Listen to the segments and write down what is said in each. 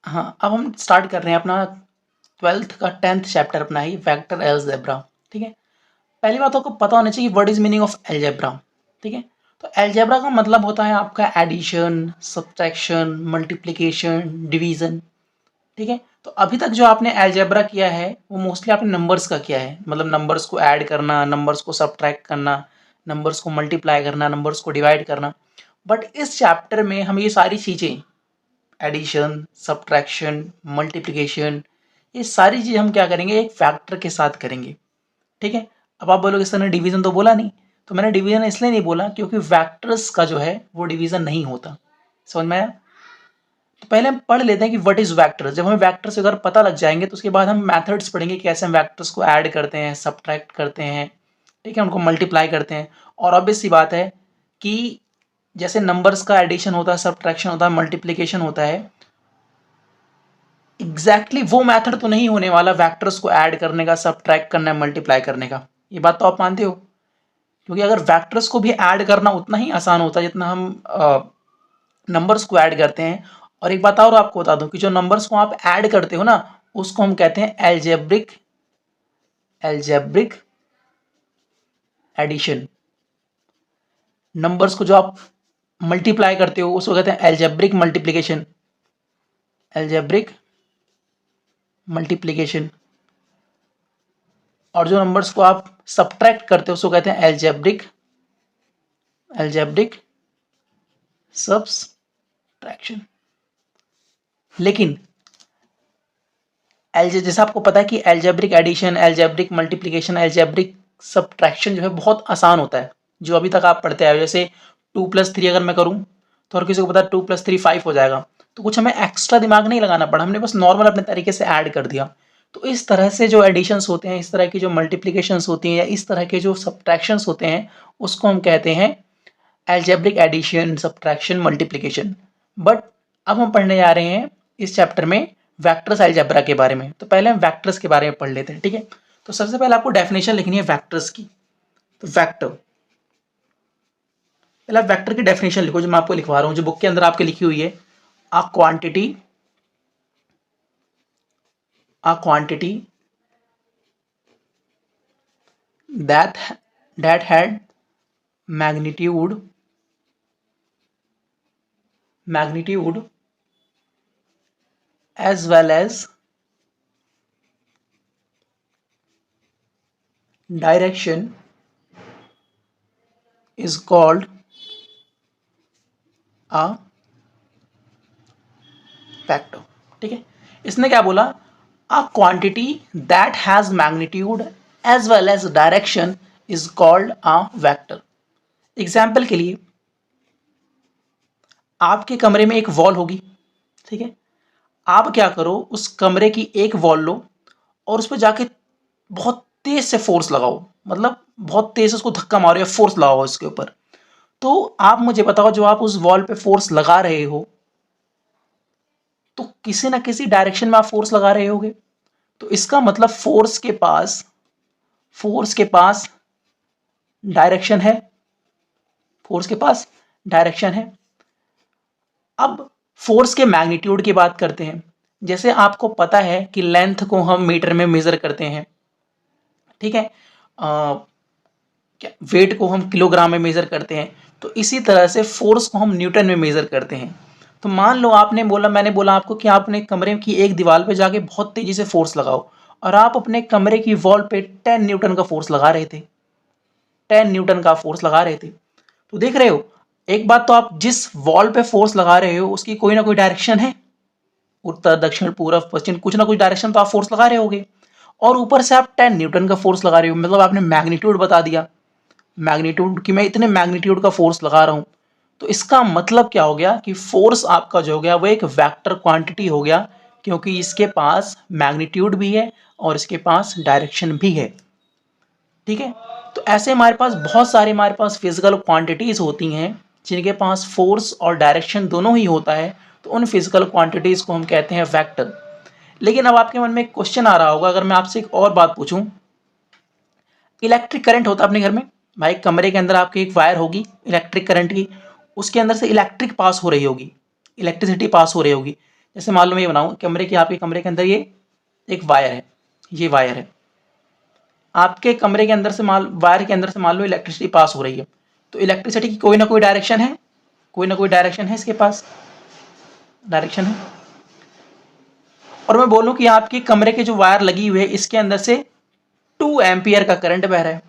हाँ, अब हम स्टार्ट कर रहे हैं अपना 12th का 10th चैप्टर अपना ही वेक्टर अलजेब्रा। ठीक है, पहली बात आपको पता होना चाहिए what is meaning of algebra. ठीक है, तो अलजेब्रा का मतलब होता है आपका एडिशन, सब्ट्रैक्शन, मल्टीप्लिकेशन, डिवीजन। ठीक है, तो अभी तक जो आपने अलजेब्रा किया है वो मोस्टली आपने नंबर्स का किया है, मतलब नंबर्स को ऐड करना, नंबर्स को सब्ट्रैक्ट करना, नंबर्स को मल्टीप्लाई करना, नंबर्स को डिवाइड करना। बट इस चैप्टर में हम ये सारी चीज़ें, एडिशन, सब्ट्रैक्शन, मल्टीप्लिकेशन, ये सारी चीज़ हम क्या करेंगे, एक फैक्टर के साथ करेंगे। ठीक है, अब आप बोलोगे सर ने डिवीजन तो बोला नहीं, तो मैंने डिवीजन इसलिए नहीं बोला क्योंकि फैक्टर्स का जो है वो डिवीजन नहीं होता। समझ में आया? तो पहले हम पढ़ लेते हैं कि व्हाट इज वेक्टर्स। जब हमें वेक्टर्स अगर पता लग जाएंगे तो उसके बाद हम मेथड्स पढ़ेंगे कि कैसे हम वेक्टर्स को ऐड करते हैं, सब्ट्रैक्ट करते हैं, ठीक है, उनको मल्टीप्लाई करते हैं। और ऑब्वियस सी बात है कि जैसे नंबर्स का एडिशन होता है, सब्ट्रैक्शन होता है, मल्टीप्लिकेशन होता है, एग्जैक्टली वो मेथड तो नहीं होने वाला वेक्टर्स को ऐड करने का, सब्ट्रैक्ट करना, मल्टीप्लाई करने का। ये बात तो आप मानते हो, क्योंकि अगर वेक्टर्स को भी ऐड करना उतना ही आसान होता है जितना हम नंबर्स को ऐड करते हैं। और एक बात और आपको बता दूं कि जो नंबर्स को आप ऐड करते हो ना, उसको हम कहते हैं एल्जेब्रिक एल्जेब्रिक एडिशन। नंबर्स को जो आप मल्टीप्लाई करते हो उसको कहते हैं एल्जेब्रिक मल्टीप्लिकेशन, एल्जेब्रिक मल्टीप्लिकेशन। और जो नंबर्स को आप सब्ट्रैक्ट करते हो उसको कहते हैं एल्जेब्रिक एल्जेब्रिक सब्ट्रैक्शन। लेकिन जैसा आपको पता है कि algebraic addition, algebraic multiplication, algebraic subtraction जो है बहुत आसान होता है, जो अभी तक आप पढ़ते आए हो। जैसे 2+3 अगर मैं करूं तो हर किसी को पता है 2+3 5 हो जाएगा, तो कुछ हमें एक्स्ट्रा दिमाग नहीं लगाना पड़ा, हमने बस नॉर्मल अपने तरीके से ऐड कर दिया। तो इस तरह से जो एडिशंस होते हैं, इस तरह की जो मल्टीप्लिकेशंस होती हैं, या इस तरह के जो सब्ट्रैक्शंस होते हैं, उसको हम कहते हैं algebraic addition, subtraction, multiplication. But अब हम पढ़ने जा रहे हैं इस चैप्टर में वेक्टर्स अलजेब्रा के बारे में। तो पहले हम वेक्टर्स के बारे में पढ़ लेते हैं। ठीक है, तो सबसे पहले आपको डेफिनेशन लिखनी है वेक्टर्स की। तो वेक्टर, पहले आप वेक्टर की डेफिनेशन लिखो, जो मैं आपको लिखवा रहा हूं, जो बुक के अंदर आपके लिखी हुई है। A quantity that had magnitude as well as direction is called a vector. ठीक है, इसने क्या बोला, a quantity that has magnitude as well as direction is called a vector. Example के लिए, आपके कमरे में एक वॉल होगी, ठीक है, आप क्या करो, उस कमरे की एक वॉल लो और उस पर जाके बहुत तेज से फोर्स लगाओ, मतलब बहुत तेज से उसको धक्का मारो या फोर्स लगाओ इसके ऊपर। तो आप मुझे बताओ, जो आप उस वॉल पे फोर्स लगा रहे हो, तो किसी ना किसी डायरेक्शन में आप फोर्स लगा रहे होगे। तो इसका मतलब फोर्स के पास डायरेक्शन है, फोर्स के पास डायरेक्शन है। अब फोर्स के मैग्नीट्यूड की बात करते हैं। जैसे आपको पता है कि लेंथ को हम मीटर में मेजर करते हैं, ठीक है, वेट को हम किलोग्राम में मेजर करते हैं, तो इसी तरह से फोर्स को हम न्यूटन में मेजर करते हैं। तो मान लो आपने बोला, मैंने बोला आपको कि आपने कमरे की एक दीवार पे जाके बहुत तेजी से फोर्स लगाओ, और आप अपने कमरे की वॉल पे 10 न्यूटन का फोर्स लगा रहे थे, 10 न्यूटन का फोर्स लगा रहे थे। तो देख रहे हो, एक बात तो, आप जिस वॉल पे फोर्स लगा रहे हो उसकी कोई ना कोई डायरेक्शन है, उत्तर दक्षिण पूर्व पश्चिम, कुछ ना कुछ डायरेक्शन तो आप फोर्स लगा रहे होगे। और ऊपर से आप 10 न्यूटन का फोर्स लगा रहे हो, मतलब आपने मैग्नीट्यूड बता दिया, मैग्नीट्यूड कि मैं इतने मैग्नीट्यूड का फोर्स लगा रहा हूं। तो इसका मतलब क्या हो गया कि फोर्स आपका जो हो गया वो एक वेक्टर क्वांटिटी हो गया, क्योंकि इसके पास मैग्नीट्यूड भी है और इसके पास डायरेक्शन भी है। ठीक है, तो ऐसे हमारे पास बहुत सारे हमारे पास फिजिकल क्वांटिटीज होती हैं जिनके पास फोर्स और डायरेक्शन दोनों ही होता है, तो उन फिजिकल क्वांटिटीज को हम कहते हैं वेक्टर। लेकिन अब आपके मन में एक क्वेश्चन आ रहा होगा, अगर मैं आपसे एक और बात पूछूं, इलेक्ट्रिक करंट होता है अपने घर में, भाई कमरे के अंदर आपके एक वायर होगी इलेक्ट्रिक करंट की, उसके अंदर से इलेक्ट्रिक पास हो रही होगी, इलेक्ट्रिसिटी पास हो रही होगी। जैसे मान लो मैं ये बनाऊँ कमरे की, आपके कमरे के अंदर ये एक वायर है, ये वायर है, आपके कमरे के अंदर से वायर के अंदर से मान लो इलेक्ट्रिसिटी पास हो रही है, तो इलेक्ट्रिसिटी की कोई ना कोई डायरेक्शन है, कोई ना कोई डायरेक्शन है, इसके पास डायरेक्शन है। और मैं बोलूं कि आपके कमरे के जो वायर लगी हुई है इसके अंदर से 2 एम्पियर का करंट बह रहा है।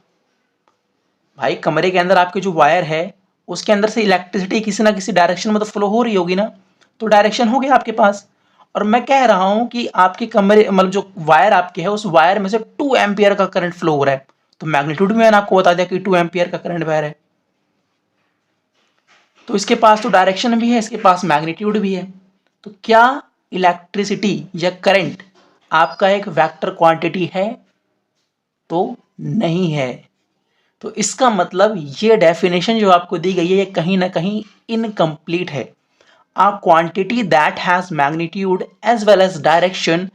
भाई कमरे के अंदर आपके जो वायर है उसके अंदर से इलेक्ट्रिसिटी किसी ना किसी डायरेक्शन में तो फ्लो हो रही होगी ना, तो डायरेक्शन हो गया आपके पास। और मैं कह रहा हूं कि आपके कमरे मतलब जो वायर आपके है उस वायर में से 2 एम्पियर का करंट फ्लो हो रहा है, तो मैग्नीट्यूड में मैंने आपको बता दिया कि 2 एम्पियर का करंट बह रहा है। तो इसके पास तो डायरेक्शन भी है, इसके पास मैग्नीट्यूड भी है। तो क्या इलेक्ट्रिसिटी या करंट आपका एक वेक्टर क्वांटिटी है? तो नहीं है। तो इसका मतलब ये डेफिनेशन जो आपको दी गई है ये कहीं ना कहीं इनकम्प्लीट है। A quantity that has magnitude as well as direction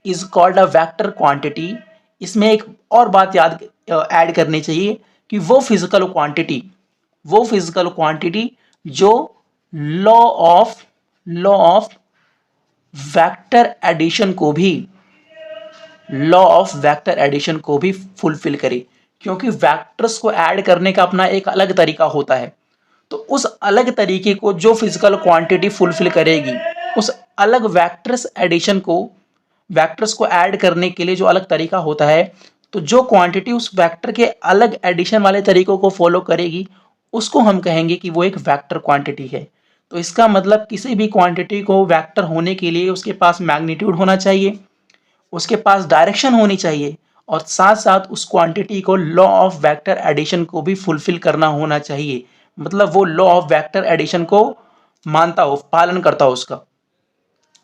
is called a vector quantity। इसमें एक और बात याद ऐड करनी चाहिए कि वो फिजिकल क्वांटिटी जो लॉ ऑफ वेक्टर एडिशन को भी फुलफिल करे, क्योंकि वेक्टर्स को ऐड करने का अपना एक अलग तरीका होता है। तो उस अलग तरीके को जो फिजिकल क्वांटिटी फुलफिल करेगी, उस अलग वेक्टर्स को ऐड करने के लिए जो अलग तरीका होता है, तो जो क्वांटिटी उस वेक्टर के अलग एडिशन वाले तरीकों को फॉलो करेगी उसको हम कहेंगे कि वो एक वेक्टर क्वांटिटी है। तो इसका मतलब किसी भी क्वांटिटी को वेक्टर होने के लिए उसके पास मैग्नीट्यूड होना चाहिए, उसके पास डायरेक्शन होनी चाहिए, और साथ साथ उस क्वांटिटी को लॉ ऑफ वेक्टर एडिशन को भी फुलफिल करना होना चाहिए। मतलब वो लॉ ऑफ वेक्टर एडिशन को मानता हो, पालन करता हो उसका।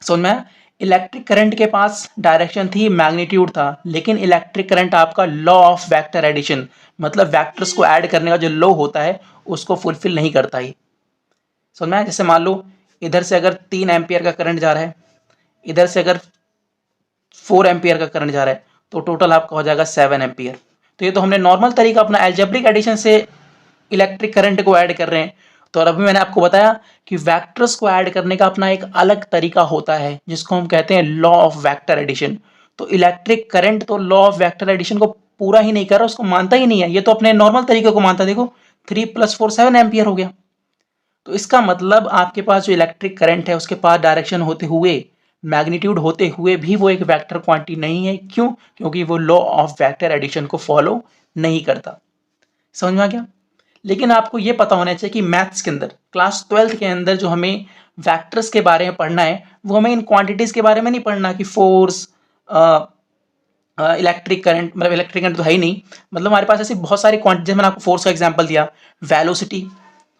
समझ में? इलेक्ट्रिक करंट के पास डायरेक्शन थी, मैग्नीट्यूड था, लेकिन इलेक्ट्रिक करंट आपका लॉ ऑफ वेक्टर एडिशन मतलब वेक्टर्स को ऐड करने का जो लॉ होता है उसको फुलफिल नहीं करता ही। समझ में? जैसे मान लो इधर से अगर 3 एम्पियर का करंट जा रहा है, इधर से अगर 4 एम्पियर का करंट जा रहा है, तो टोटल आपका हो जाएगा 7 एम्पियर। तो ये तो हमने नॉर्मल तरीका अपना एल्जेब्रिक एडिशन से इलेक्ट्रिक करंट को ऐड कर रहे हैं। तो और अभी मैंने आपको बताया कि वेक्टर्स को ऐड करने का अपना एक अलग तरीका होता है जिसको हम कहते हैं लॉ ऑफ वेक्टर एडिशन। तो इलेक्ट्रिक करंट तो लॉ ऑफ वेक्टर एडिशन को पूरा ही नहीं कर रहा, उसको मानता ही नहीं है, ये तो अपने नॉर्मल तरीके को मानता है। देखो 3 + 4 7 एम्पियर हो गया। तो इसका मतलब आपके पास जो इलेक्ट्रिक करंट है उसके पास डायरेक्शन होते हुए, मैग्नीट्यूड होते हुए भी वो एक वेक्टर क्वांटिटी नहीं है। क्यों? क्योंकि वो लॉ ऑफ वेक्टर एडिशन को फॉलो नहीं करता। समझ में आ गया? लेकिन आपको ये पता होना चाहिए कि मैथ्स के अंदर क्लास 12th के अंदर जो हमें वेक्टर्स के बारे में पढ़ना है वो हमें इन क्वांटिटीज के बारे में नहीं पढ़ना कि फोर्स, इलेक्ट्रिक करंट, मतलब इलेक्ट्रिक करंट तो है ही नहीं, मतलब हमारे पास ऐसी बहुत सारी क्वांटिटी, जैसे मैंने आपको फोर्स का एग्जांपल दिया,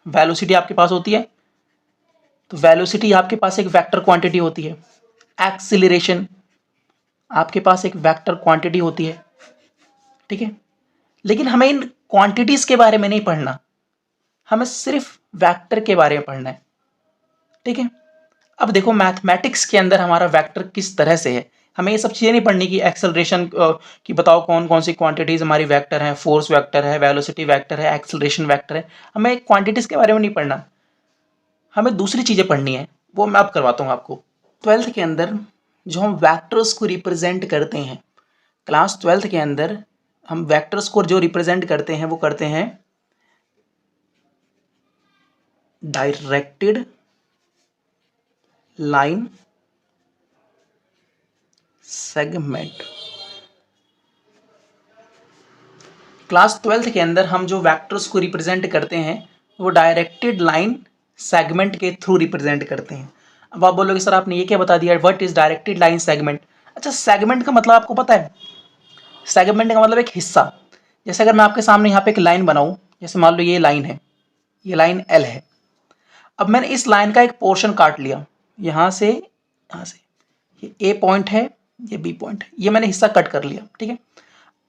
वेलोसिटी आपके पास होती है, तो वेलोसिटी आपके पास एक वेक्टर क्वांटिटी होती है। एक्सीलरेशन आपके पास एक वेक्टर क्वांटिटी होती है, ठीक है। लेकिन हमें इन क्वांटिटीज के बारे में नहीं पढ़ना, हमें सिर्फ वेक्टर के बारे में पढ़ना है, ठीक है। अब देखो मैथमेटिक्स के अंदर हमारा वेक्टर किस तरह से है, हमें ये सब चीज़ें नहीं पढ़नी कि एक्सेलरेशन की बताओ कौन कौन सी क्वांटिटीज़ हमारी वेक्टर हैं, फोर्स वेक्टर है, वेलोसिटी वेक्टर है, एक्सेलरेशन वेक्टर है। हमें क्वांटिटीज़ के बारे में नहीं पढ़ना, हमें दूसरी चीज़ें पढ़नी है, वो मैं अब करवाता हूँ आपको। 12th के अंदर जो हम वेक्टर्स को रिप्रेजेंट करते हैं, क्लास 12th के अंदर हम वेक्टर्स को जो रिप्रेजेंट करते हैं वो करते हैं directed line segment. Class 12th के अंदर हम जो वेक्टर्स को रिप्रेजेंट करते हैं वो डायरेक्टेड लाइन सेगमेंट के थ्रू रिप्रेजेंट करते हैं। अब आप बोलोगे सर आपने ये क्या बता दिया, what is directed line segment. अच्छा, सेगमेंट का मतलब आपको पता है? सेगमेंट का मतलब एक हिस्सा। जैसे अगर मैं आपके सामने यहाँ पे एक लाइन बनाऊं, जैसे मान लो ये लाइन है, ये लाइन एल है। अब मैंने इस लाइन का एक पोर्शन काट लिया, यहाँ से ये ए पॉइंट है, ये बी पॉइंट है, ये मैंने हिस्सा कट कर लिया, ठीक है।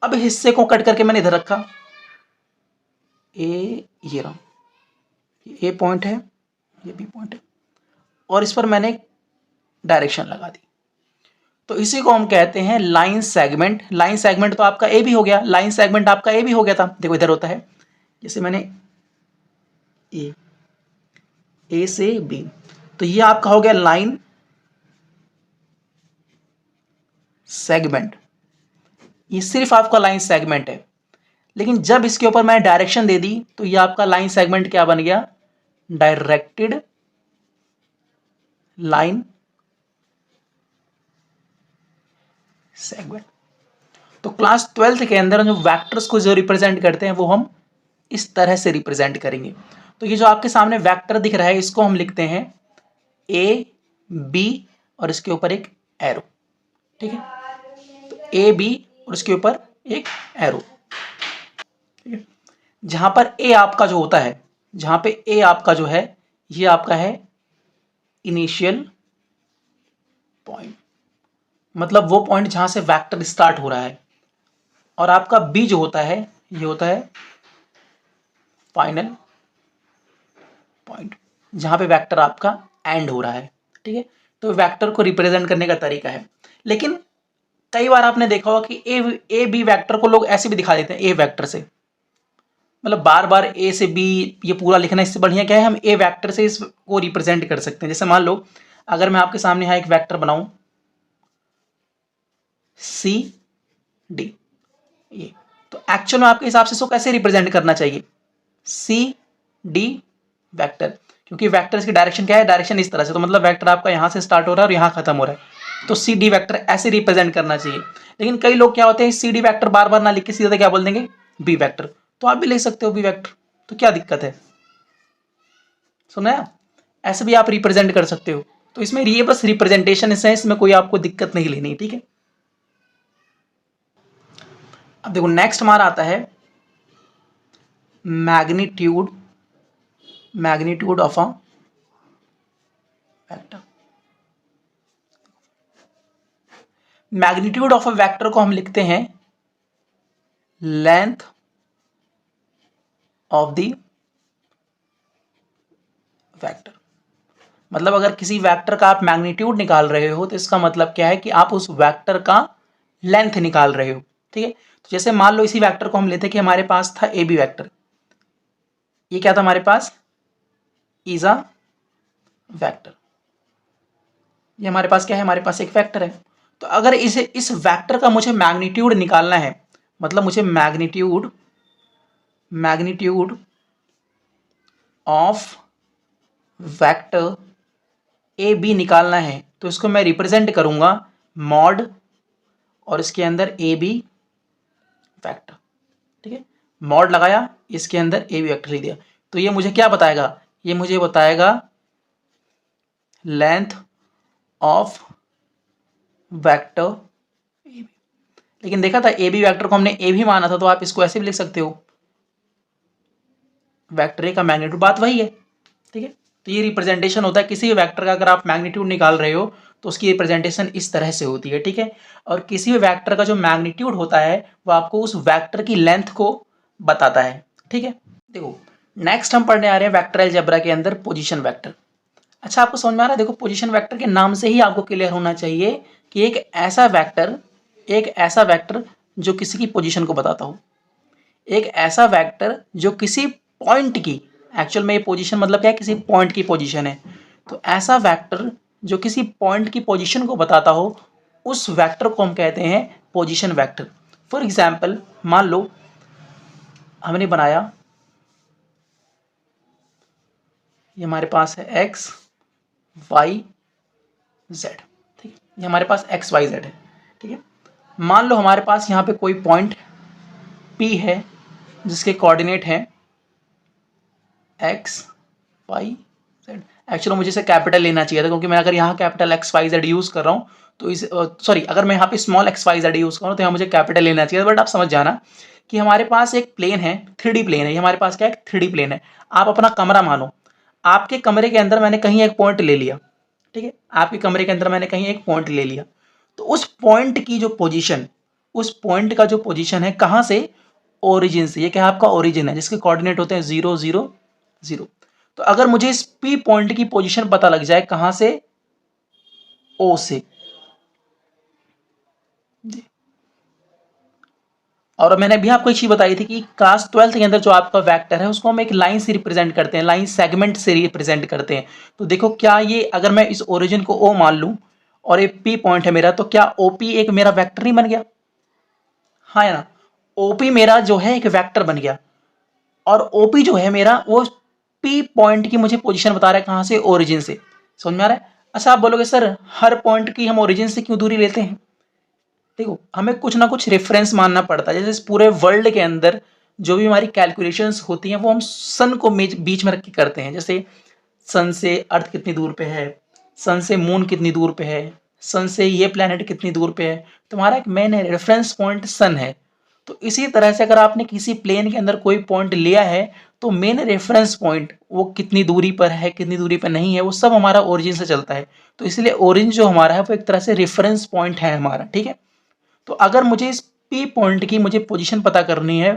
अब हिस्से को कट करके मैंने इधर रखा, ये रहा, ये ए पॉइंट है, ये बी पॉइंट है, और इस पर मैंने डायरेक्शन लगा दी। तो इसी को हम कहते हैं लाइन सेगमेंट। लाइन सेगमेंट तो आपका ए भी हो गया, लाइन सेगमेंट आपका ए भी हो गया था। देखो इधर होता है, जैसे मैंने ए से बी, तो तो ये आपका हो गया लाइन सेगमेंट, ये सिर्फ आपका लाइन सेगमेंट है। लेकिन जब इसके ऊपर मैंने डायरेक्शन दे दी तो ये आपका लाइन सेगमेंट क्या बन गया, डायरेक्टेड लाइन सेगमेंट। तो क्लास 12th के अंदर जो वेक्टर्स को जो रिप्रेजेंट करते हैं वो हम इस तरह से रिप्रेजेंट करेंगे। तो ये जो आपके सामने वेक्टर दिख रहा है इसको हम लिखते हैं ए बी और इसके ऊपर एक एरो, ठीक है। तो ए बी और इसके ऊपर एक एरो, ठीक है। जहां पर ए आपका जो होता है, जहां पे ए आपका जो है ये आपका है इनिशियल पॉइंट, मतलब वो पॉइंट जहां से वेक्टर स्टार्ट हो रहा है। और आपका बी जो होता है ये होता है फाइनल पॉइंट, जहां पे वेक्टर आपका एंड हो रहा है, ठीक है। तो वेक्टर को रिप्रेजेंट करने का तरीका है। लेकिन कई बार आपने देखा होगा कि ए बी वेक्टर को लोग ऐसे भी दिखा देते हैं, ए वेक्टर से, मतलब बार बार ए से बी ये पूरा लिखना, इससे बढ़िया क्या है हम ए वेक्टर से इसको रिप्रेजेंट कर सकते हैं। जैसे मान लो अगर मैं आपके सामने यहाँ एक वेक्टर बनाऊं सी डी, ये तो एक्चुअल में आपके हिसाब से इसको कैसे रिप्रेजेंट करना चाहिए, सी डी वेक्टर, क्योंकि वेक्टर की डायरेक्शन क्या है, डायरेक्शन इस तरह से, तो मतलब वेक्टर आपका यहाँ से स्टार्ट हो रहा है और यहाँ खत्म हो रहा है, तो सी डी वेक्टर ऐसे रिप्रेजेंट करना चाहिए। लेकिन कई लोग क्या होते हैं सी डी वेक्टर बार बार ना लिख के सीधे क्या बोल देंगे बी वेक्टर, तो आप भी लिख सकते हो बी वेक्टर, तो क्या दिक्कत है, सुना, ऐसे भी आप रिप्रेजेंट कर सकते हो। तो इसमें ये बस रिप्रेजेंटेशन है, इसमें कोई आपको दिक्कत नहीं लेनी, ठीक है। अब देखो नेक्स्ट हमारा आता है magnitude, magnitude of a vector. Magnitude of a vector को हम लिखते हैं लेंथ ऑफ द वेक्टर। मतलब अगर किसी वेक्टर का आप मैग्नीट्यूड निकाल रहे हो तो इसका मतलब क्या है कि आप उस वेक्टर का लेंथ निकाल रहे हो, ठीक है। तो जैसे मान लो इसी वेक्टर को हम लेते हैं कि हमारे पास था ए बी वेक्टर, ये क्या था हमारे पास इज अ वेक्टर, ये हमारे पास क्या है, हमारे पास एक वेक्टर है। तो अगर इस वेक्टर का मुझे मैग्नीट्यूड निकालना है, मतलब मुझे magnitude magnitude of vector A B निकालना है, तो इसको मैं रिप्रेजेंट करूंगा मॉड और इसके अंदर ए बी वेक्टर, ठीक है। मॉड लगाया, इसके अंदर ए बी वेक्टर लिख दिया, तो ये मुझे क्या बताएगा, ये मुझे बताएगा length of vector A B. लेकिन देखा था ए बी वेक्टर को हमने ए भी माना था, तो आप इसको ऐसे भी लिख सकते हो वेक्टर ए का मैग्नीट्यूड, बात वही है, ठीक है। तो ये रिप्रेजेंटेशन होता है किसी भी वेक्टर का, अगर आप मैग्नीट्यूड निकाल रहे हो तो उसकी रिप्रेजेंटेशन इस तरह से होती है, ठीक है। और किसी भी वेक्टर का जो मैग्नीट्यूड होता है वो आपको उस वेक्टर की लेंथ को बताता है, ठीक है। देखो नेक्स्ट हम पढ़ने आ रहे हैं वेक्टर अलजेब्रा के अंदर पोजीशन वेक्टर। अच्छा आपको समझ में आ रहा है, देखो पोजीशन वेक्टर के नाम से ही आपको क्लियर होना चाहिए कि एक ऐसा वेक्टर जो किसी की पोजीशन को बताता हो, एक ऐसा वेक्टर जो किसी पॉइंट की, एक्चुअल में ये पोजीशन मतलब क्या है, किसी पॉइंट की पोजीशन है, तो ऐसा वेक्टर जो किसी पॉइंट की पोजीशन को बताता हो उस वेक्टर को हम कहते हैं पोजीशन वेक्टर। फॉर एग्जाम्पल मान लो हमने बनाया, ये हमारे पास है एक्स वाई जेड, ठीक है, ये हमारे पास एक्स वाई जेड है, ठीक है। मान लो हमारे पास यहाँ पे कोई पॉइंट P है जिसके कोऑर्डिनेट हैं एक्स वाई जेड। एक्चुअली मुझे इसे कैपिटल लेना चाहिए था, क्योंकि मैं अगर यहाँ capital X Y Z use कर रहा हूँ तो इस सॉरी अगर मैं यहाँ पे small X Y Z use कर रहा हूँ तो यहाँ मुझे कैपिटल लेना चाहिए, बट आप समझ जाना कि हमारे पास एक प्लेन है, 3D प्लेन है, ये हमारे पास क्या है 3D प्लेन है। आप अपना कमरा मानो, आपके कमरे के अंदर मैंने कहीं एक पॉइंट ले लिया, ठीक है, आपके कमरे के अंदर मैंने कहीं एक पॉइंट ले लिया, तो उस पॉइंट की जो पोजीशन, उस पॉइंट का जो पोजीशन है कहाँ से, ओरिजिन से, ये क्या है आपका ओरिजिन है जिसके कोऑर्डिनेट होते हैं 0 0 0। तो अगर मुझे इस P पॉइंट की पोजीशन पता लग जाए कहाँ से, O से, और मैंने भी आपको एक चीज़ बताई थी कि क्लास 12th के अंदर जो आपका वेक्टर है उसको हम एक लाइन से रिप्रेजेंट करते हैं, लाइन सेगमेंट से रिप्रेजेंट करते हैं। तो देखो क्या ये, अगर मैं इस ओरिजिन को ओ मान लूँ और ये पी पॉइंट है मेरा, तो क्या ओपी एक मेरा वेक्टर नहीं बन गया? हाँ या ना? ओपी मेरा जो है एक वेक्टर बन गया, और ओपी जो है मेरा वो पी पॉइंट की मुझे पोजीशन बता रहा है, कहाँ से? ओरिजिन से। समझ में आ रहा है? अच्छा आप बोलोगे सर हर पॉइंट की हम ओरिजिन से क्यों दूरी लेते हैं? देखो हमें कुछ ना कुछ रेफरेंस मानना पड़ता है। जैसे इस पूरे वर्ल्ड के अंदर जो भी हमारी कैलकुलेशंस होती हैं वो हम सन को बीच में रख के करते हैं। जैसे सन से अर्थ कितनी दूर पे है, सन से मून कितनी दूर पे है, सन से ये प्लैनेट कितनी दूर पे है, तुम्हारा एक मेन रेफरेंस पॉइंट सन है। तो इसी तरह से अगर आपने किसी प्लेन के अंदर कोई पॉइंट लिया है तो मेन रेफरेंस पॉइंट वो कितनी दूरी पर है, कितनी दूरी पर नहीं है, वो सब हमारा ओरिजिन से चलता है। तो इसलिए ओरिजिन जो हमारा है वो एक तरह से रेफरेंस पॉइंट है हमारा, ठीक है। तो अगर मुझे इस पी पॉइंट की मुझे पोजीशन पता करनी है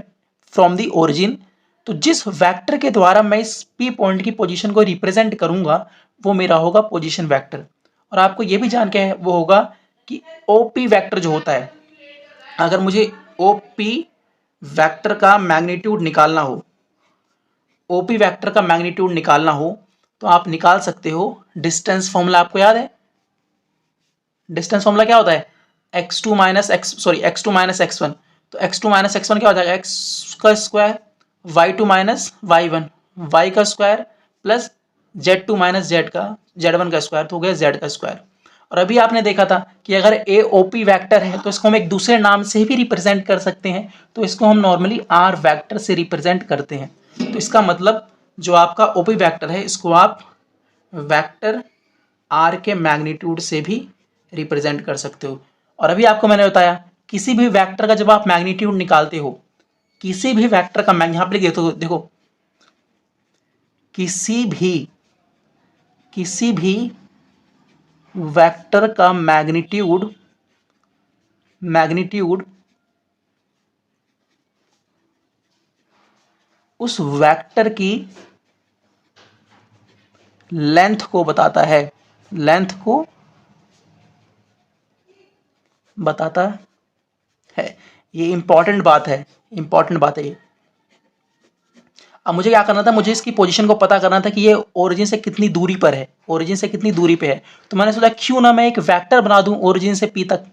फ्रॉम दी ओरिजिन, तो जिस वेक्टर के द्वारा मैं इस पी पॉइंट की पोजीशन को रिप्रेजेंट करूंगा वो मेरा होगा पोजीशन वेक्टर। और आपको ये भी जान के वो होगा कि ओ पी वैक्टर जो होता है, अगर मुझे ओ पी वैक्टर का मैग्नीट्यूड निकालना हो, ओ पी वैक्टर का मैग्नीट्यूड निकालना हो तो आप निकाल सकते हो। डिस्टेंस फॉर्मूला आपको याद है? डिस्टेंस फॉर्मूला क्या होता है? x2 minus x sorry x2 minus x1। तो x2 माइनस x1 क्या हो जाएगा? x का square, y2 minus y1, y का square plus z2 minus z का z1 का स्क्वायर, तो हो गया z का स्क्वायर। और अभी आपने देखा था कि अगर ए ओ पी वैक्टर है तो इसको हम एक दूसरे नाम से भी रिप्रेजेंट कर सकते हैं। तो इसको हम नॉर्मली आर वैक्टर से रिप्रेजेंट करते हैं। तो इसका मतलब जो आपका ओ पी वैक्टर है इसको आप वैक्टर आर के मैग्नीट्यूड से भी रिप्रेजेंट कर सकते हो। और अभी आपको मैंने बताया किसी भी वेक्टर का जब आप मैग्नीट्यूड निकालते हो, किसी भी वेक्टर का यहाँ पे लिख देते हो, देखो किसी भी वेक्टर का मैग्नीट्यूड उस वेक्टर की लेंथ को बताता है, लेंथ को बताता है। ये इंपॉर्टेंट बात है, इंपॉर्टेंट बात है ये। अब मुझे क्या करना था, मुझे इसकी पोजीशन को पता करना था कि ये ओरिजिन से कितनी दूरी पर है, ओरिजिन से कितनी दूरी पे है। तो मैंने सोचा क्यों ना मैं एक वेक्टर बना दूं ओरिजिन से पी तक।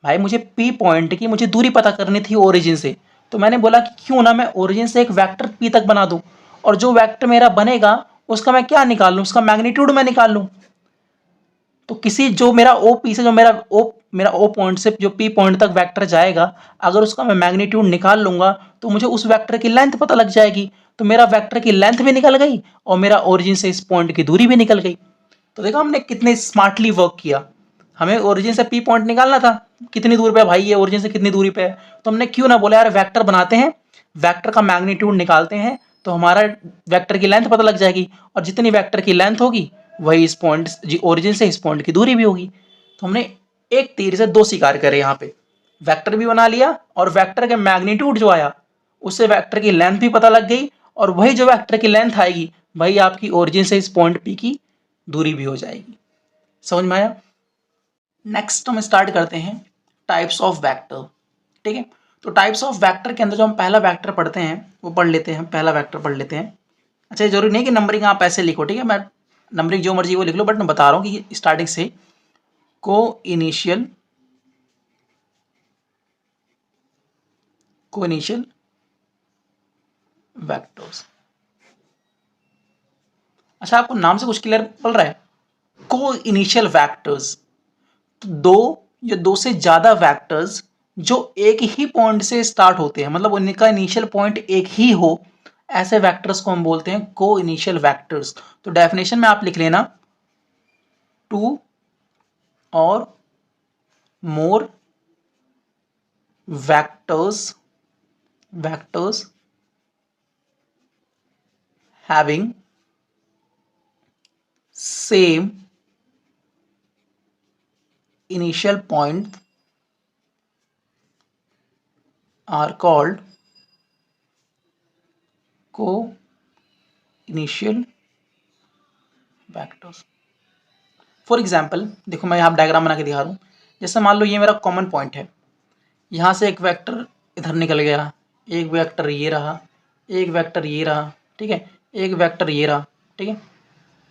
भाई मुझे पी पॉइंट की मुझे दूरी पता करनी थी ओरिजिन से, तो मैंने बोला कि क्यों ना मैं ओरिजिन से एक वेक्टर पी तक बना दूं, और जो वेक्टर मेरा बनेगा उसका मैं क्या निकाल लूं, उसका मैग्नीट्यूड मैं निकाल लूं। तो किसी जो मेरा ओ पी से जो मेरा ओ पॉइंट से जो पी पॉइंट तक वेक्टर जाएगा, अगर उसका मैं मैग्नीट्यूड निकाल लूंगा तो मुझे उस वेक्टर की लेंथ पता लग जाएगी। तो मेरा वेक्टर की लेंथ भी निकल गई और मेरा ओरिजिन से इस पॉइंट की दूरी भी निकल गई। तो देखा हमने कितने स्मार्टली वर्क किया। हमें ओरिजिन से पी पॉइंट निकालना था, कितनी दूर पे है भाई ये, ओरिजिन से कितनी दूरी पे है। तो हमने क्यों ना बोला यार वेक्टर बनाते हैं, वेक्टर का मैग्नीट्यूड निकालते हैं, तो हमारा वेक्टर की लेंथ पता लग जाएगी, और जितनी वेक्टर की लेंथ होगी वही इस पॉइंट ओरिजिन से इस पॉइंट की दूरी भी होगी। तो हमने एक तीर से दो शिकार करे यहाँ पे, वेक्टर भी बना लिया और वेक्टर के मैग्नीट्यूड जो आया उससे वेक्टर की लेंथ भी पता लग गई, और वही जो वेक्टर की लेंथ आएगी वही आपकी ओरिजिन से इस पॉइंट पी की दूरी भी हो जाएगी। समझ में आया? नेक्स्ट हम स्टार्ट करते हैं टाइप्स ऑफ वेक्टर। ठीक है, तो टाइप्स ऑफ वेक्टर के अंदर जो हम पहला वेक्टर पढ़ते हैं वो पढ़ लेते हैं, पहला वेक्टर पढ़ लेते हैं। अच्छा ये जरूरी नहीं कि नंबरिंग आप ऐसे लिखो, ठीक है, मैं नंबरिंग जो मर्जी वो लिख लो, बट मैं बता रहा हूँ कि स्टार्टिंग से को इनिशियल वेक्टर्स। अच्छा आपको नाम से कुछ क्लियर पड़ रहा है? को इनिशियल वेक्टर्स, तो दो या दो से ज्यादा वेक्टर्स जो एक ही पॉइंट से स्टार्ट होते हैं, मतलब उनका इनिशियल पॉइंट एक ही हो, ऐसे वेक्टर्स को हम बोलते हैं को इनिशियल वेक्टर्स। तो डेफिनेशन में आप लिख लेना, two or more vectors having same initial point are called co-initial vectors। For example देखो मैं यहाँ डायग्राम बना के दिखा रहा हूँ। जैसे मान लो ये मेरा कॉमन पॉइंट है, यहाँ से एक वेक्टर इधर निकल गया, एक वेक्टर ये रहा, एक वेक्टर ये रहा, ठीक है, एक वेक्टर ये रहा, ठीक है।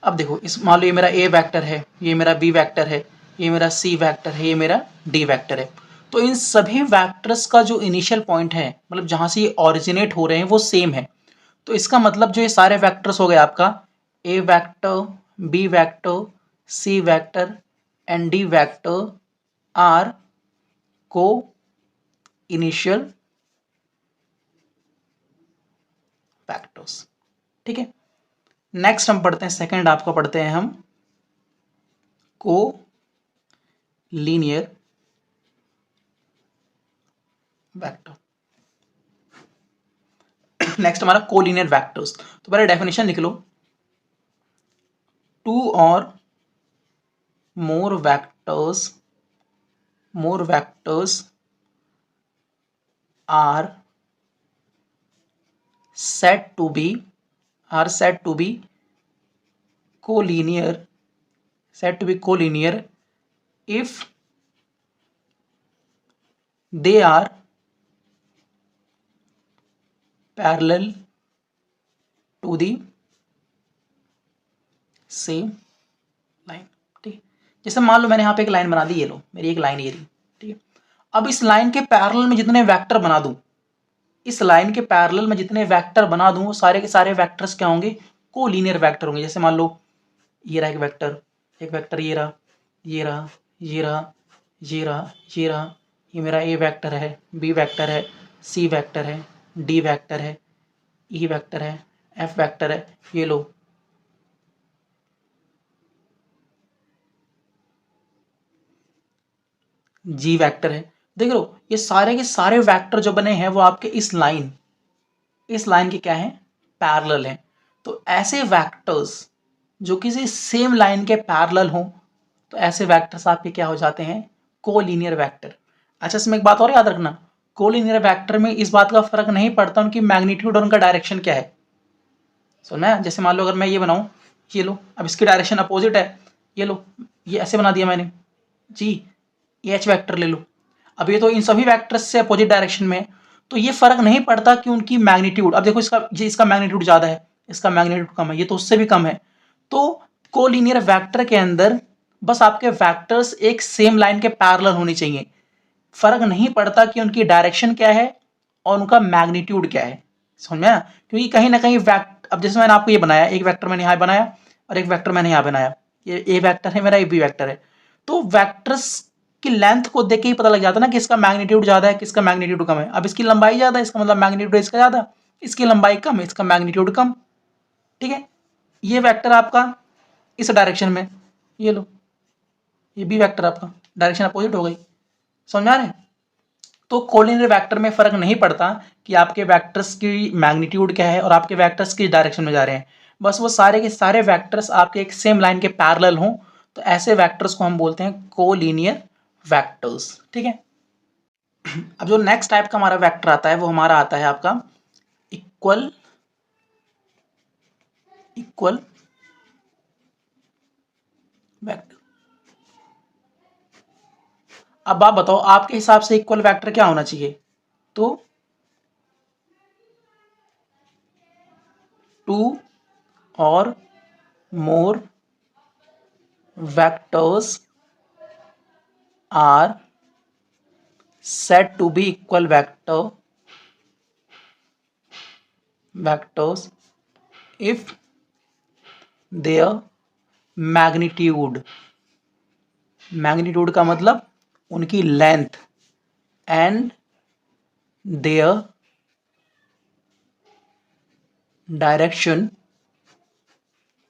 अब देखो इस मान लो ये मेरा ए वेक्टर है, ये मेरा बी वेक्टर है, ये मेरा सी वेक्टर है, ये मेरा डी वेक्टर है। तो इन सभी वेक्टर्स का जो इनिशियल पॉइंट है, मतलब जहाँ से ये ऑरिजिनेट हो रहे हैं वो सेम है। तो इसका मतलब जो ये सारे वेक्टर्स हो गए आपका A vector, B vector, C vector and D vector are coinitial vectors, ठीक है। नेक्स्ट हम पढ़ते हैं, सेकंड आपको पढ़ते हैं हम को लीनियर वेक्टर। नेक्स्ट हमारा कोलिनियर वेक्टर्स। तो पहले डेफिनेशन लिख लो, two or more vectors are said to be collinear if they are parallel to the same line, ठीक है। जैसे मान लो मैंने यहाँ पे एक लाइन बना दी, ये लो मेरी एक लाइन ये रही, ठीक है। अब इस लाइन के पैरेलल में जितने वेक्टर बना दूं, इस लाइन के पैरेलल में जितने वेक्टर बना दूं वो सारे के सारे वेक्टर्स क्या होंगे, कोलिनियर वेक्टर होंगे। जैसे मान लो ये रहा एक वेक्टर ये रहा, ये रहा, ये रहा, ये रहा, ये रहा, ये मेरा ए वेक्टर है, बी वेक्टर है, सी वेक्टर है, डी वेक्टर है, ई वेक्टर है, एफ वेक्टर है, ये लो जी वेक्टर है। देख लो ये सारे के सारे वेक्टर जो बने हैं वो आपके इस लाइन के क्या है, पैरेलल हैं। तो ऐसे वेक्टर्स जो किसी सेम लाइन के पैरेलल हों तो ऐसे वेक्टर्स आपके क्या हो जाते हैं, कोलिनियर वेक्टर। अच्छा इसमें एक बात और याद रखना, कोलिनियर वेक्टर में इस बात का फर्क नहीं पड़ता उनकी मैग्नीट्यूड और उनका डायरेक्शन क्या है। सुनना है, जैसे मान लो अगर मैं ये बनाऊं, ये लो, अब इसकी डायरेक्शन अपोजिट है, ये लो ये ऐसे बना दिया मैंने जी, ये एच वेक्टर ले लो। अब ये तो इन सभी वेक्टर्स से अपोजिट डायरेक्शन में है, तो ये फर्क नहीं पड़ता कि उनकी मैग्नीट्यूड, अब देखो इसका मैग्नीट्यूड ज्यादा है, इसका मैग्नीट्यूड कम है, ये तो उससे भी कम है। तो कोलिनियर वेक्टर के अंदर बस आपके वेक्टर्स एक सेम लाइन के पैरेलल होने चाहिए, फर्क नहीं पड़ता कि उनकी डायरेक्शन क्या है और उनका मैग्नीट्यूड क्या है। समझ में आया? क्योंकि कहीं ना कहीं अब जैसे मैंने आपको ये बनाया, एक वेक्टर मैंने यहाँ बनाया और एक वेक्टर मैंने यहाँ बनाया, ये ए वेक्टर है मेरा, ये बी वेक्टर है। तो वेक्टर्स की लेंथ को देख के ही पता लग जाता है ना कि इसका मैग्नीट्यूड ज्यादा है, किसका मैग्नीट्यूड कम है। अब इसकी लंबाई ज्यादा है, इसका मतलब मैग्नीट्यूड इसका ज्यादा, इसकी लंबाई कम है, इसका मैग्नीट्यूड कम, ठीक है। ये वेक्टर आपका इस डायरेक्शन में, ये लो ये बी वेक्टर आपका डायरेक्शन अपोजिट हो गई। समझ आ रहे हैं? तो कोलिनियर वेक्टर में फर्क नहीं पड़ता कि आपके वेक्टर्स की मैग्नीट्यूड क्या है और आपके वेक्टर्स किस डायरेक्शन में जा रहे हैं, बस वो सारे के सारे वेक्टर्स आपके एक सेम लाइन के पैरेलल हों तो ऐसे वेक्टर्स को हम बोलते हैं कोलिनियर वेक्टर्स, ठीक है। अब जो नेक्स्ट टाइप का हमारा वेक्टर आता है वो हमारा आता है आपका इक्वल वेक्टर। अब आप बताओ आपके हिसाब से इक्वल वेक्टर क्या होना चाहिए, तो to or more vectors are said to be equal vectors if their magnitude का मतलब उनकी length and their direction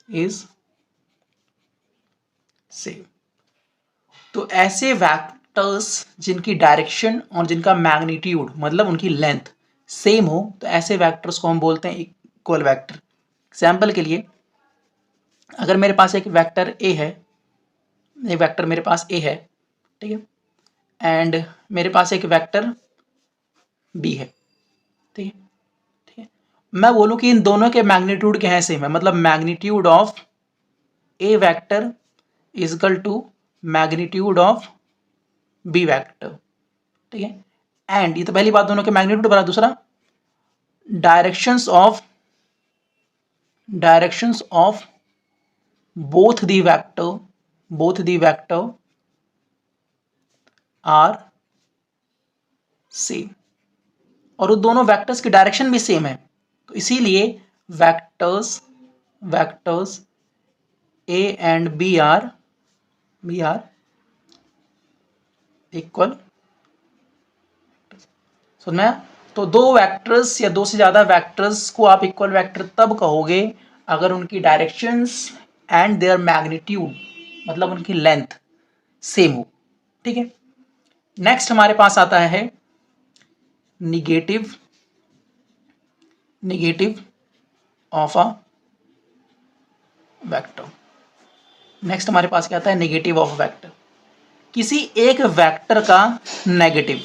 is same. तो ऐसे वेक्टर्स जिनकी डायरेक्शन और जिनका मैग्नीट्यूड मतलब उनकी लेंथ सेम हो तो ऐसे वेक्टर्स को हम बोलते हैं इक्वल वेक्टर। एग्जाम्पल के लिए अगर मेरे पास एक वेक्टर ए है, एक वेक्टर मेरे पास ए है, ठीक है, एंड मेरे पास एक वेक्टर बी है, ठीक है, ठीक है। मैं बोलूँ कि इन दोनों के मैग्नीट्यूड क्या है, सेम है, मतलब magnitude of A vector is equal to magnitude of B vector, ठीक है। एंड, ये तो पहली बात दोनों के मैग्नीट्यूड बराबर, दूसरा directions of both the vector are same, और वो दोनों वेक्टर्स की डायरेक्शन भी सेम है, तो इसीलिए vectors A and B are equal. समझ में आया? तो दो वेक्टर्स या दो से ज्यादा वेक्टर्स को आप इक्वल वेक्टर तब कहोगे अगर उनकी डायरेक्शंस एंड देयर मैग्नीट्यूड, मतलब उनकी लेंथ सेम हो। ठीक है, नेक्स्ट हमारे पास आता है negative of a vector. Next हमारे पास क्या आता है, नेगेटिव ऑफ वेक्टर, किसी एक वेक्टर का नेगेटिव।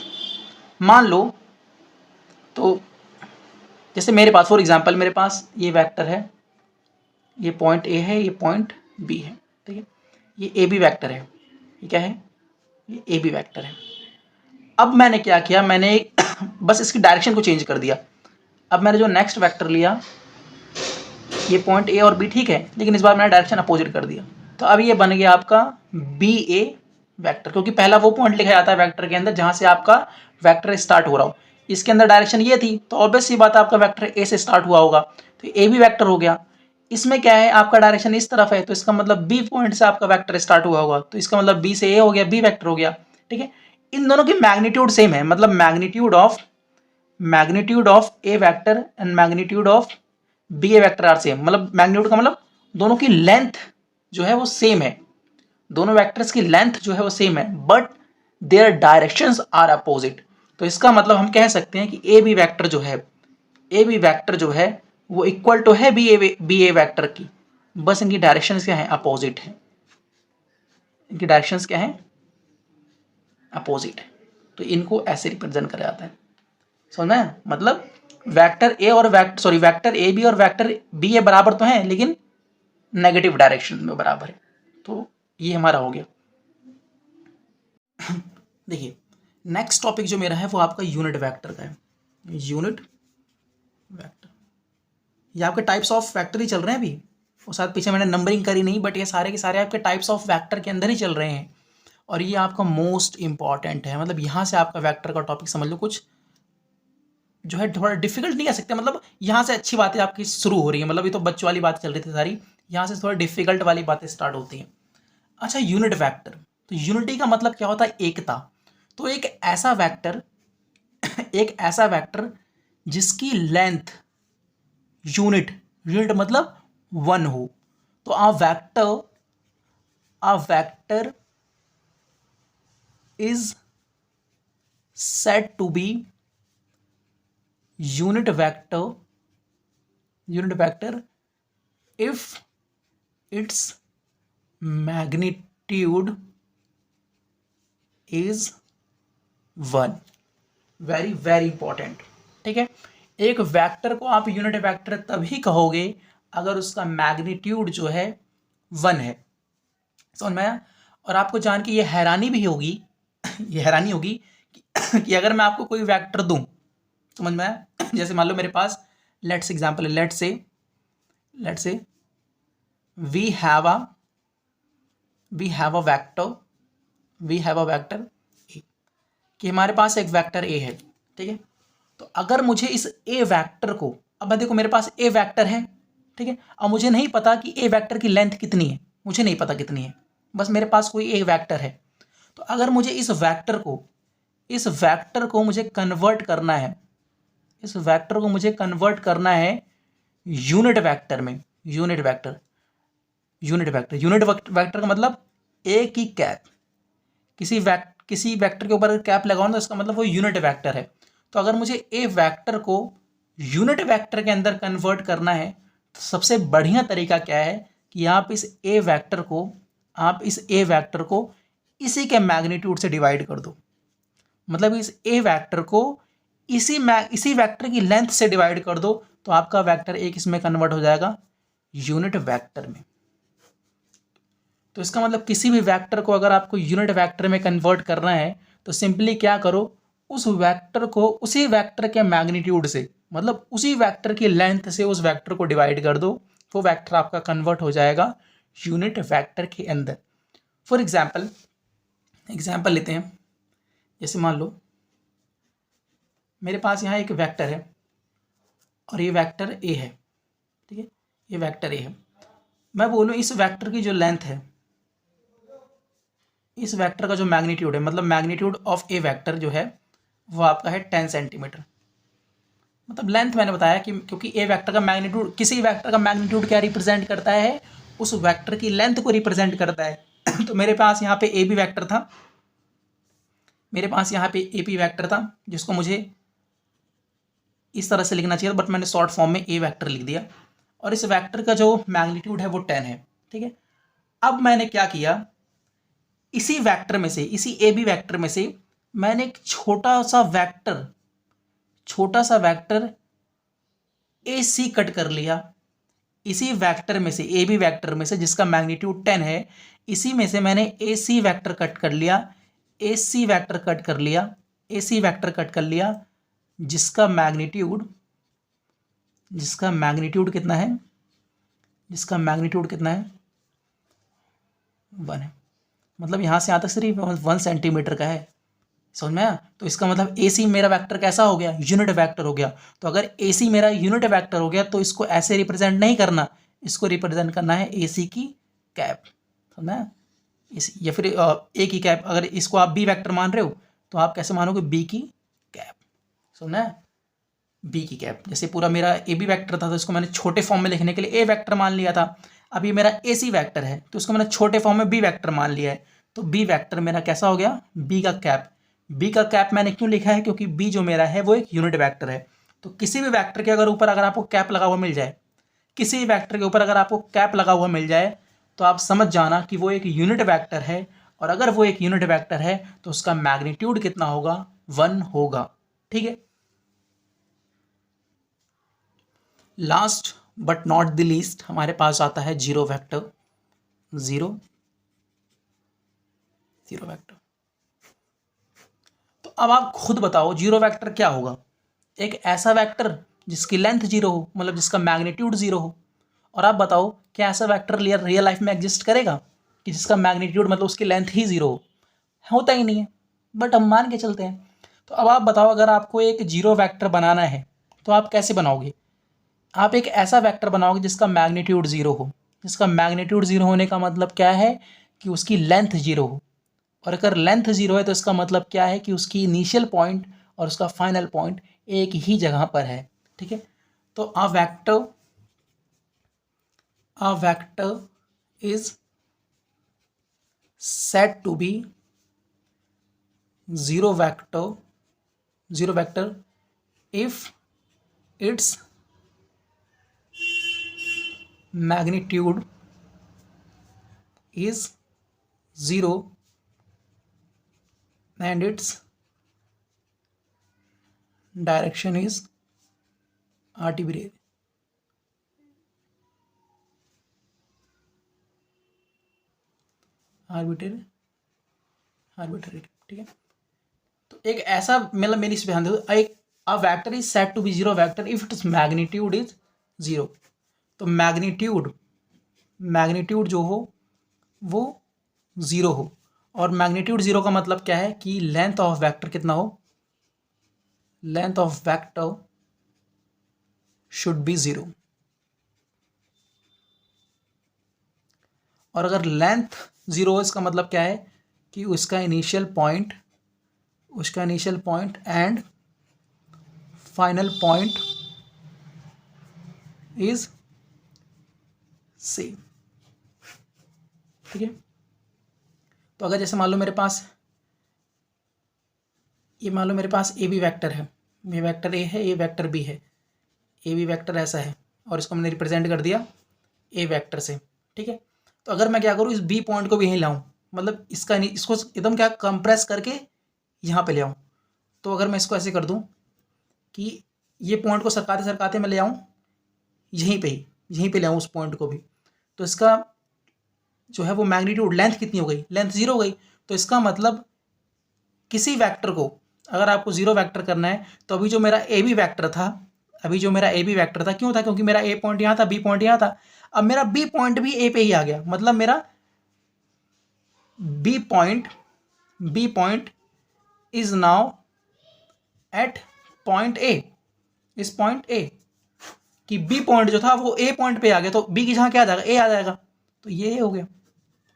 मान लो, तो जैसे मेरे पास, फॉर एग्जांपल मेरे पास ये वेक्टर है, ये पॉइंट ए है, ये पॉइंट बी है, ठीक है, ये ए बी वेक्टर है, ये क्या है, ये ए बी वेक्टर है। अब मैंने क्या किया, मैंने बस इसकी डायरेक्शन को चेंज कर दिया। अब मैंने जो नेक्स्ट वेक्टर लिया, ये पॉइंट ए और बी ठीक है, लेकिन इस बार मैंने डायरेक्शन अपोजिट कर दिया, तो अब ये बन गया आपका बी ए वेक्टर, क्योंकि पहला वो पॉइंट लिखा जाता है वेक्टर के अंदर जहां से आपका वेक्टर स्टार्ट हो रहा हो। इसके अंदर डायरेक्शन ये थी, तो ऑब्वियस सी बात है आपका वेक्टर ए से स्टार्ट हुआ होगा, तो ए बी वेक्टर हो गया। इसमें क्या है, आपका डायरेक्शन इस तरफ है, तो इसका मतलब बी पॉइंट से आपका वेक्टर स्टार्ट हुआ होगा, तो इसका मतलब बी से ए हो गया, बी वेक्टर हो गया। ठीक है, इन दोनों की मैग्नीट्यूड सेम है, मतलब magnitude of A vector and magnitude of B A vector are same, मतलब मैग्नीट्यूड का मतलब दोनों की लेंथ जो है वो सेम है, दोनों वेक्टर्स की लेंथ जो है वो सेम है, but their directions are opposite. तो इसका मतलब हम कह सकते हैं कि ए बी वेक्टर जो है वो इक्वल टू है बी ए वेक्टर की, बस इनकी डायरेक्शंस क्या है, अपोजिट है, इनकी डायरेक्शंस क्या है, अपोजिट है। तो इनको ऐसे रिप्रेजेंट करा जाता है। समझ में? मतलब वेक्टर ए और वेक्टर ए बी और वेक्टर बी ए बराबर तो हैं, लेकिन नेगेटिव डायरेक्शन में बराबर है। तो ये हमारा हो गया। देखिए, नेक्स्ट टॉपिक जो मेरा है वो आपका यूनिट वेक्टर का है। यूनिट वेक्टर, ये आपके टाइप्स ऑफ वेक्टर ही चल रहे हैं अभी, और साथ पीछे मैंने नंबरिंग करी नहीं, बट ये सारे के सारे आपके टाइप्स ऑफ वेक्टर के अंदर ही चल रहे हैं, और ये आपका मोस्ट इंपॉर्टेंट है। मतलब यहाँ से आपका वेक्टर का टॉपिक समझ लो कुछ जो है थोड़ा डिफिकल्ट नहीं कह सकते, मतलब यहाँ से अच्छी बातें आपकी शुरू हो रही है, मतलब ये तो बच्चों वाली बात चल रही थी सारी, यहाँ से थोड़ा डिफिकल्ट वाली बातें स्टार्ट होती हैं। अच्छा, यूनिट वेक्टर, तो यूनिटी का मतलब क्या होता है, एकता। तो एक ऐसा वेक्टर जिसकी लेंथ यूनिट मतलब 1 हो, तो a vector is said to be unit vector if its magnitude is 1। Very very important. ठीक है, एक वेक्टर को आप यूनिट वेक्टर तभी कहोगे अगर उसका मैग्नीट्यूड जो है 1 है। समझ में आया? और आपको जान के ये हैरानी होगी कि अगर मैं आपको कोई वेक्टर दूं, समझ में आया? जैसे मान लो मेरे पास लेट्स एग्जांपल है, let's say we have a vector A, कि हमारे पास एक वेक्टर ए है। ठीक है, तो अगर मुझे इस ए वेक्टर को, अब देखो मेरे पास ए वेक्टर है, ठीक है, अब मुझे नहीं पता कि ए वेक्टर की लेंथ कितनी है, मुझे नहीं पता कितनी है, बस मेरे पास कोई एक वेक्टर है। तो अगर मुझे इस वेक्टर को मुझे कन्वर्ट करना है, यूनिट वेक्टर में, यूनिट वेक्टर का मतलब ए की कैप, किसी वेक्टर के ऊपर कैप लगाओ ना, तो इसका मतलब वो यूनिट वेक्टर है। तो अगर मुझे ए वेक्टर को यूनिट वेक्टर के अंदर कन्वर्ट करना है, तो सबसे बढ़िया तरीका क्या है कि आप इस ए वेक्टर को इसी के मैग्नीट्यूड से डिवाइड कर दो। मतलब इस ए वेक्टर को इसी वेक्टर की लेंथ से डिवाइड कर दो, तो आपका वेक्टर एक इसमें कन्वर्ट हो जाएगा यूनिट वेक्टर में। तो इसका मतलब किसी भी वेक्टर को अगर आपको यूनिट वेक्टर में कन्वर्ट करना है, तो सिंपली क्या करो, उस वेक्टर को उसी वेक्टर के मैग्नीट्यूड से, मतलब उसी वेक्टर की लेंथ से उस वेक्टर को डिवाइड कर दो, वो वेक्टर आपका कन्वर्ट हो जाएगा यूनिट वेक्टर के अंदर। फॉर एग्जाम्पल लेते हैं, जैसे मान लो मेरे पास यहाँ एक वेक्टर है और ये वेक्टर ए है, ठीक है, ये वेक्टर ए है। मैं बोलूँ इस वेक्टर की जो लेंथ है, इस वेक्टर का जो मैग्नीट्यूड है, मतलब मैग्नीट्यूड ऑफ ए वेक्टर जो है वो आपका है 10 सेंटीमीटर। मतलब लेंथ मैंने बताया कि क्योंकि ए वेक्टर का मैग्नीट्यूड, किसी वेक्टर का मैग्नीट्यूड क्या रिप्रेजेंट करता है, उस वेक्टर की लेंथ को रिप्रेजेंट करता है। तो मेरे पास यहाँ पे ए बी वेक्टर था, मेरे पास यहाँ पे ए पी वेक्टर था, जिसको मुझे इस तरह से लिखना चाहिए, बट मैंने शॉर्ट फॉर्म में ए वेक्टर लिख दिया, और इस वेक्टर का जो मैग्नीट्यूड है वो 10 है, ठीक है। अब मैंने क्या किया, इसी वेक्टर में से, इसी ए बी वेक्टर में से मैंने एक छोटा सा वेक्टर ए सी कट कर लिया। इसी वेक्टर में से, ए बी वेक्टर में से, जिसका मैग्नीट्यूड 10 है, इसी में से मैंने ए सी वेक्टर कट कर लिया, ए सी वेक्टर कट कर लिया, ए सी वेक्टर कट कर लिया, जिसका मैग्नीट्यूड कितना है, जिसका मैग्नीट्यूड कितना है, 1 है। मतलब यहाँ से यहाँ तक सिर्फ 1 सेंटीमीटर का है, समझ में आया। तो इसका मतलब ए सी मेरा वेक्टर कैसा हो गया, यूनिट वेक्टर हो गया। तो अगर ए सी मेरा यूनिट वेक्टर हो गया तो इसको ऐसे रिप्रेजेंट नहीं करना, इसको रिप्रेजेंट करना है ए सी की कैप, समझ में, इस या फिर ए की कैप। अगर इसको आप बी वेक्टर मान रहे हो तो आप कैसे मानोगे, बी की कैप, समझ में, बी की कैप। जैसे पूरा मेरा ए बी वेक्टर था तो इसको मैंने छोटे फॉर्म में लिखने के लिए ए वेक्टर मान लिया था। अब ये मेरा ए सी वेक्टर है तो इसको मैंने छोटे फॉर्म में बी वेक्टर मान लिया है, तो बी वेक्टर मेरा कैसा हो गया, बी का कैप। बी का कैप मैंने क्यों लिखा है, क्योंकि बी जो मेरा है वो एक यूनिट वेक्टर है। तो किसी भी वेक्टर के ऊपर अगर आपको कैप लगा हुआ मिल जाए, किसी भी वेक्टर के ऊपर अगर आपको कैप लगा हुआ मिल जाए तो आप समझ जाना कि वो एक यूनिट वेक्टर है, और अगर वो एक यूनिट वेक्टर है तो उसका मैग्नीट्यूड कितना होगा, 1 होगा, ठीक है। Last but not the least हमारे पास आता है जीरो वेक्टर। जीरो वेक्टर, तो अब आप खुद बताओ जीरो वेक्टर क्या होगा। एक ऐसा वेक्टर जिसकी लेंथ 0 हो, मतलब जिसका मैग्नीट्यूड 0 हो। और आप बताओ क्या ऐसा वेक्टर रियल लाइफ में एग्जिस्ट करेगा कि जिसका मैग्नीट्यूड मतलब उसकी लेंथ ही 0 हो, होता ही नहीं है, बट हम मान के चलते हैं। तो अब आप बताओ अगर आपको एक जीरो वेक्टर बनाना है तो आप कैसे बनाओगे। आप एक ऐसा वेक्टर बनाओगे जिसका मैग्नीट्यूड 0 हो। जिसका मैग्नीट्यूड 0 होने का मतलब क्या है कि उसकी लेंथ 0 हो, और अगर लेंथ 0 है तो इसका मतलब क्या है कि उसकी इनिशियल पॉइंट और उसका फाइनल पॉइंट एक ही जगह पर है, ठीक है। तो a vector is said to be zero vector if its magnitude is 0 and its direction is arbitrary। ठीक है। तो एक ऐसा, मतलब मेरी इस पे ध्यान दो, एक a vector is said to be zero vector if its magnitude is 0। तो मैग्नीट्यूड जो हो वो 0 हो, और मैग्नीट्यूड 0 का मतलब क्या है कि लेंथ ऑफ वेक्टर कितना हो, length of vector should be 0। और अगर लेंथ 0 हो इसका मतलब क्या है कि उसका initial point and final point is same, ठीक है। तो अगर जैसे मान लो मेरे पास ए बी वेक्टर है, ये वेक्टर ए है, ये वेक्टर बी है, ए बी वेक्टर ऐसा है, और इसको मैंने रिप्रेजेंट कर दिया ए वेक्टर से, ठीक है। तो अगर मैं क्या करूँ, इस बी पॉइंट को भी यहीं लाऊं, मतलब इसको एकदम क्या कंप्रेस करके यहाँ पे ले आऊँ। तो अगर मैं इसको ऐसे कर दूँ कि ये पॉइंट को सरकाते मैं ले आऊँ यहीं पे ले आऊँ उस पॉइंट को भी, तो इसका जो है वो मैग्नीट्यूड, लेंथ कितनी हो गई, लेंथ 0 हो गई। तो इसका मतलब किसी वेक्टर को अगर आपको जीरो वेक्टर करना है तो अभी जो मेरा ए बी वेक्टर था, क्यों था? क्योंकि मेरा ए पॉइंट यहाँ था, बी पॉइंट यहाँ था। अब मेरा बी पॉइंट भी ए पे ही आ गया, मतलब मेरा B point is now at point A, इस पॉइंट ए, कि बी पॉइंट जो था वो ए पॉइंट पे आ गया, तो बी की जगह क्या आ जाएगा? ए आ जाएगा, तो ये हो गया।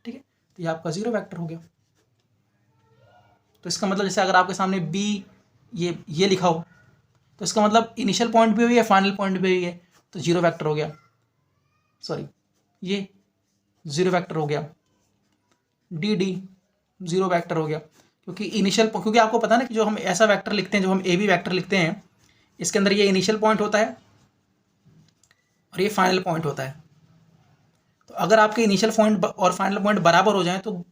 ठीक है, तो ये आपका जीरो वेक्टर हो गया। तो इसका मतलब जैसे अगर आपके सामने बी ये लिखा हो, तो इसका मतलब इनिशियल पॉइंट भी हुई है, फाइनल पॉइंट भी हुई है, तो जीरो वेक्टर हो गया। सॉरी, ये जीरो वेक्टर हो गया। डी जीरो वेक्टर हो गया, क्योंकि आपको पता है ना कि जो हम ऐसा वेक्टर लिखते हैं, जो हम ए बी वेक्टर लिखते हैं, इसके अंदर ये इनिशियल पॉइंट होता है और ये फाइनल पॉइंट होता है। तो अगर आपके इनिशियल पॉइंट और फाइनल पॉइंट बराबर हो जाए तो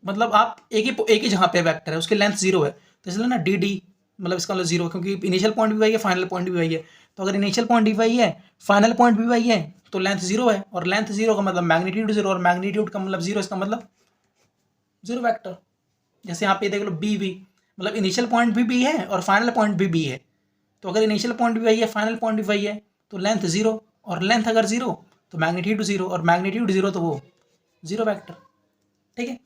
मतलब आप एक ही जगह पे वेक्टर है, उसकी लेंथ जीरो है, तो इसलिए ना डी मतलब इसका मतलब जीरो, क्योंकि इनिशियल पॉइंट भी वही है, फाइनल पॉइंट भी वही है। तो अगर इनिशियल पॉइंट भी वही है, फाइनल पॉइंट भी वही है, तो लेंथ जीरो है, और लेंथ जीरो का मतलब मैग्नीट्यूड जीरो, और मैग्नीट्यूड का मतलब जीरो, इसका मतलब जीरो वेक्टर। जैसे यहाँ पे देख लो बी मतलब इनिशियल पॉइंट भी बी है और फाइनल पॉइंट भी बी है। तो अगर इनिशियल पॉइंट भी वही है, फाइनल पॉइंट भी वही है, तो लेंथ जीरो, और लेंथ अगर जीरो तो मैग्नीट्यूड जीरो, और मैग्नीट्यूड जीरो तो वो जीरो वेक्टर। ठीक है,